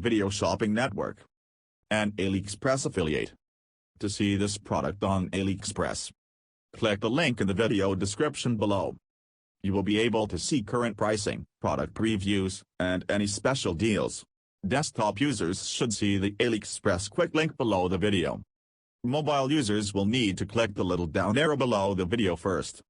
video shopping network. An AliExpress affiliate. To see this product on AliExpress, click the link in the video description below. You will be able to see current pricing, product previews, and any special deals. Desktop users should see the AliExpress quick link below the video. Mobile users will need to click the little down arrow below the video first.